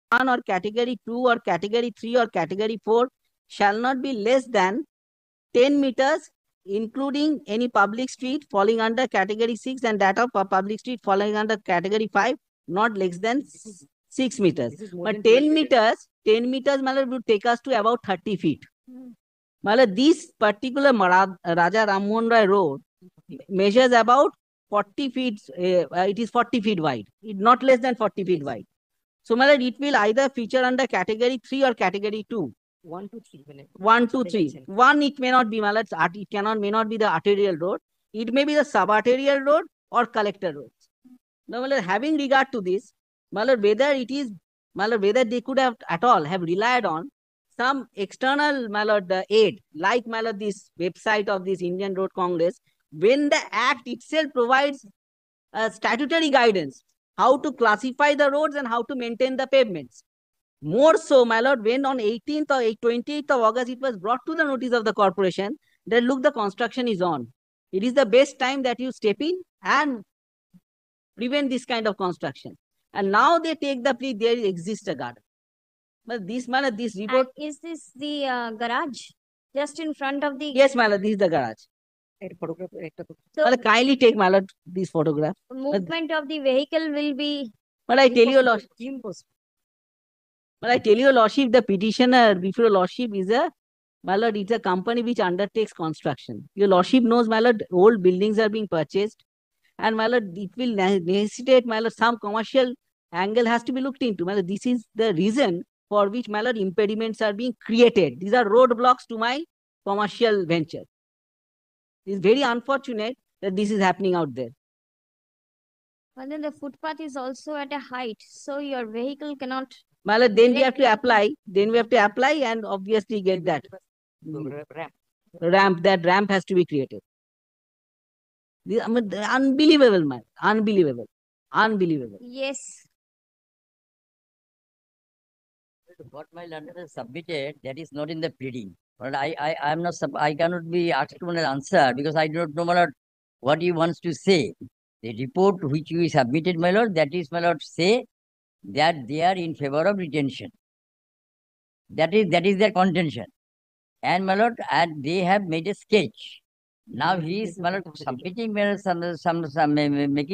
1 or category 2 or category 3 or category 4 shall not be less than 10 meters, including any public street falling under category 6 and that of a public street falling under category 5, not less than 6 meters. But 10 meters, 10 meters would take us to about 30 feet. This particular Raja Rammohun Roy Road measures about 40 feet, it is 40 feet wide, not less than 40 feet wide. So, it will either feature under category 3 or category 2. 1 to 3. 1, 2, 3. 1, it may not be, it may not be the arterial road. It may be the sub-arterial road or collector roads. Now, having regard to this, whether they could have at all have relied on some external aid, like this website of this Indian Road Congress, when the Act itself provides statutory guidance how to classify the roads and how to maintain the pavements. More so, my lord, when on 18th or 28th of August it was brought to the notice of the corporation that look, the construction is on. It is the best time that you step in and prevent this kind of construction. And now they take the plea, there exists a garden. But this report. And is this the garage just in front of the? Yes, my lord, this is the garage. So, kindly take, my lord, this photograph. Movement of the vehicle will be. But I tell you, lordship. But I tell you, lordship, the petitioner before lordship is a, my lord, it's a company which undertakes construction. Your lordship knows, my lord, old buildings are being purchased, and my lord, it will necessitate, my lord, some commercial angle has to be looked into. My lord, this is the reason for which, my lord, impediments are being created. These are roadblocks to my commercial venture. It's very unfortunate that this is happening out there. But then the footpath is also at a height, so your vehicle cannot. Well, then we have to apply. Then we have to apply and obviously get that ramp. That ramp has to be created. Unbelievable, man. Unbelievable. Unbelievable. Yes. What my landlord has submitted, that is not in the pleading. But I'm not. I cannot be asked to answer because I do not know, my lord, what he wants to say. The report which you submitted, my lord, that is, my lord, say that they are in favor of retention. That is their contention. And, my lord, and they have made a sketch. Now he is, my lord, submitting making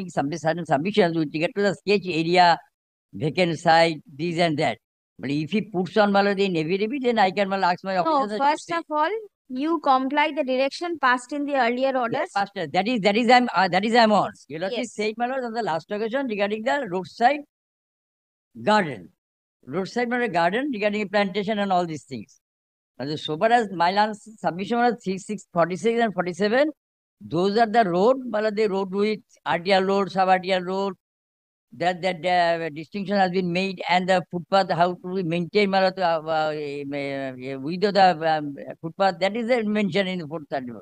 some certain submissions with regard to the sketch area, vacant site, this and that. But if he puts on, my lord, in affidavit, then I can, my lord, ask my officer. No, first of all, you comply the direction passed in the earlier orders. Yes, that is I'm on. You know, yes. Said, my lord, on the last occasion regarding the roadside garden. Roadside garden regarding plantation and all these things. And so far as my land submission was 46 and 47, those are the road, the road with arterial road, sub-arterial road, that distinction has been made, and the footpath, how to be maintained with the footpath, that is mentioned in the fourth article.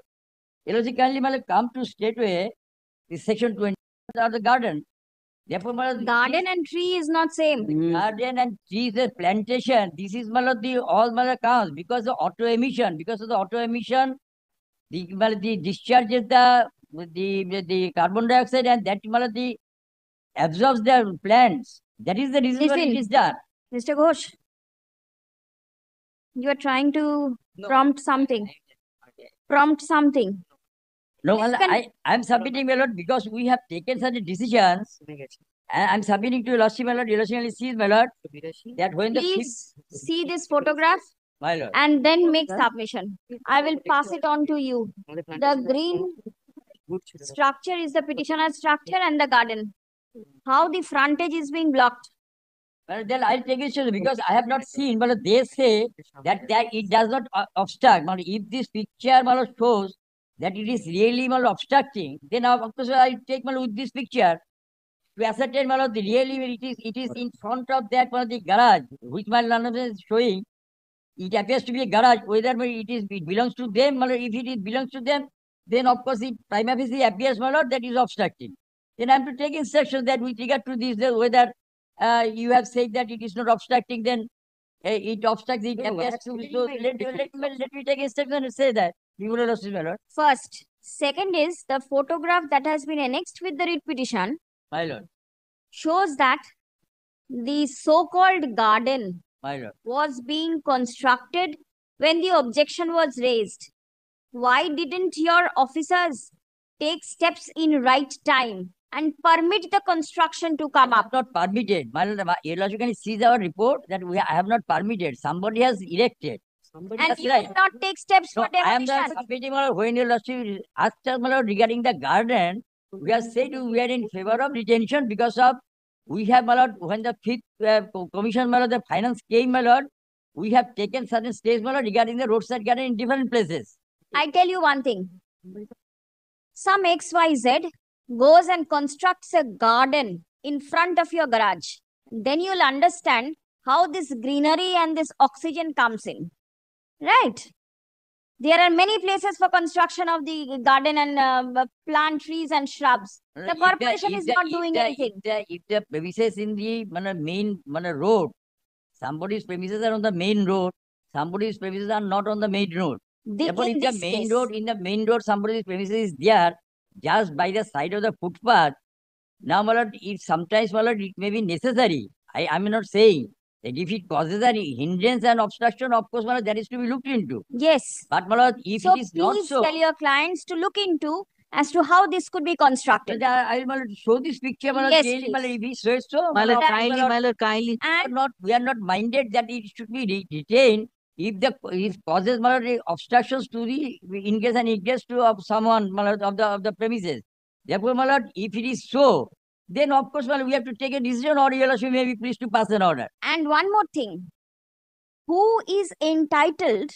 LOC kindly come to stateway, this section 20 of the garden. Therefore, garden and tree is not same. Garden and tree is a plantation. This is all counts because of auto emission. Because of the auto emission, the discharges the carbon dioxide, and that the absorbs the plants. That is the reason why it is done. Mr. Ghosh, you are trying to prompt something. Prompt something. No, I'm submitting, my lord, because we have taken such decisions. And I'm submitting to Lordship, my lord. Your Lordship sees, my lord, that when please see this photograph, my lord, and then make submission. I will pass it on to you. The green structure is the petitioner's structure and the garden. How the frontage is being blocked? Well, then I'll take it because I have not seen, but they say that it does not obstruct. If this picture shows that it is really obstructing, then of course I take with this picture to ascertain really it is in front of that the garage which my landlord is showing. It appears to be a garage. Whether it belongs to them, if it belongs to them, then of course it prima facie appears, my lord, that is obstructing. Then I have to take instructions that with regard to this, whether you have said that it is not obstructing, then it obstructs, it appears to. So let me take instruction and say that. First. Second is the photograph that has been annexed with the writ petition. My lord. Shows that the so-called garden my lord. was being constructed when the objection was raised, why didn't your officers take steps in right time and permit the construction to come I up? have not permitted. My lord, your lordship can see our report that I have not permitted. Somebody has erected. And That's you right. did not take steps No, for I am demolition. not submitting my lord, when your lordship asked us, my lord, regarding the garden. We have said we are in favor of retention because of we have, my lord, when the fifth commission, my lord, the finance came, my lord, we have taken certain steps, my lord, regarding the roadside garden in different places. I tell you one thing. Some XYZ goes and constructs a garden in front of your garage. Then you'll understand how this greenery and this oxygen comes in. Right? There are many places for construction of the garden and plant trees and shrubs. The corporation is not doing anything. If the premises in the main road, somebody's premises are on the main road, somebody's premises are not on the main road. Therefore, In if the this main case, road, in the main road, somebody's premises is there, just by the side of the footpath. Now, my lord, if sometimes, my lord, it may be necessary. I am not saying that if it causes any hindrance and obstruction, of course, my lord, that is to be looked into. yes. But, my lord, if So it is not please so, tell your clients to look into as to how this could be constructed. I will, my lord, show this picture, my lord, Yes, clearly, my lord, please. if he says so, My lord, of course, kindly, lord, my lord, kindly. And we are not minded that it should be retained if causes, my lord, obstructions to the ingress and egress to of someone, my lord, of the premises. Therefore, my lord, if it is so, then of course, my lord, we have to take a decision, or your lordship may be pleased to pass an order. And one more thing. Who is entitled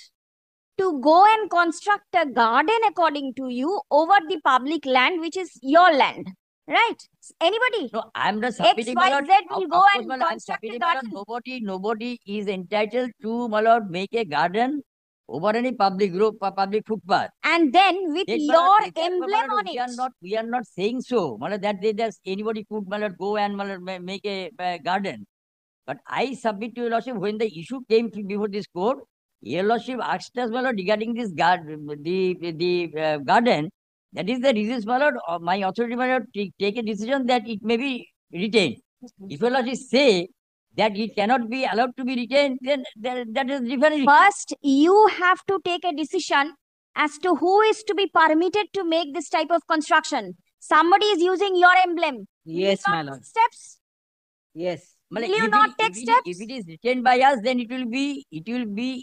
to go and construct a garden according to you over the public land, which is your land? Right? Anybody? No, I am not submitting, my lord. XYZ will Of go course, and my lord, I am construct a submitting, my lord. garden. Nobody is entitled to, my lord, make a garden over any public road, public footpath. And then with Yes, your my lord, emblem on we are not saying so. My lord, that anybody could, my lord, go and, my lord, make a garden. But I submit to your lordship, when the issue came before this court, your lordship asked us, my lord, regarding this garden, garden. That is the reason, my lord, my authority, my lord, take a decision that it may be retained. If your lordship say that it cannot be allowed to be retained, then that is different. First, you have to take a decision as to who is to be permitted to make this type of construction. Somebody is using your emblem. Yes, Will my you not lord. take steps? Yes. Will you not take steps? If it is retained by us, then it will be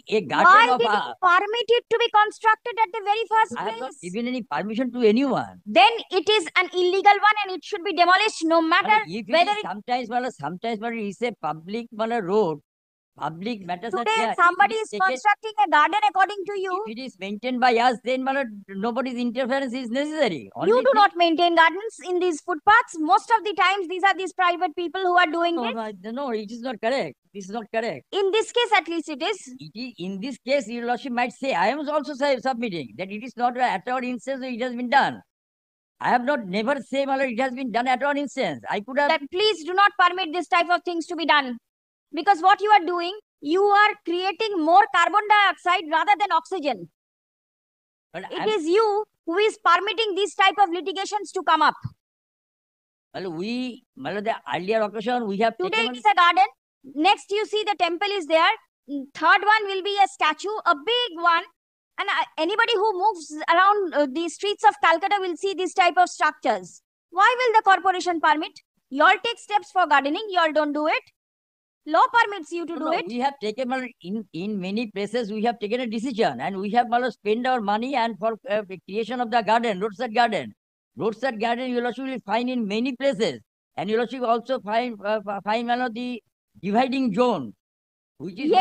a garden Why of did you permit it to be constructed at the very first I have not place? given any permission to anyone. Then it is an illegal one and it should be demolished no matter If it whether is sometimes, it is a public road, public matters are today there. somebody is constructing a garden according to you. If it is maintained by us, then nobody's interference is necessary. You do not maintain gardens in these footpaths. Most of the times, these are these private people who are doing this. No, it is not correct. This is not correct. In this case, at least it is. In this case, your lordship might say, I am also submitting that it is not at our instance it has been done. I have not never say, my lord, it has been done at our instance. I could have. That please do not permit this type of things to be done. Because what you are doing, you are creating more carbon dioxide rather than oxygen. But it is you who is permitting these type of litigations to come up. Well, the earlier occasion we have today it is a garden. Next you see the temple is there. Third one will be a statue, a big one. And anybody who moves around the streets of Calcutta will see this type of structures. Why will the corporation permit? You all take steps for gardening, you all don't do it. Law permits you to do it. We have taken, in many places, we have taken a decision and we have spent our money and for creation of the garden, roadside garden. Roadside garden, you will find in many places. And you will also find the dividing zone, which is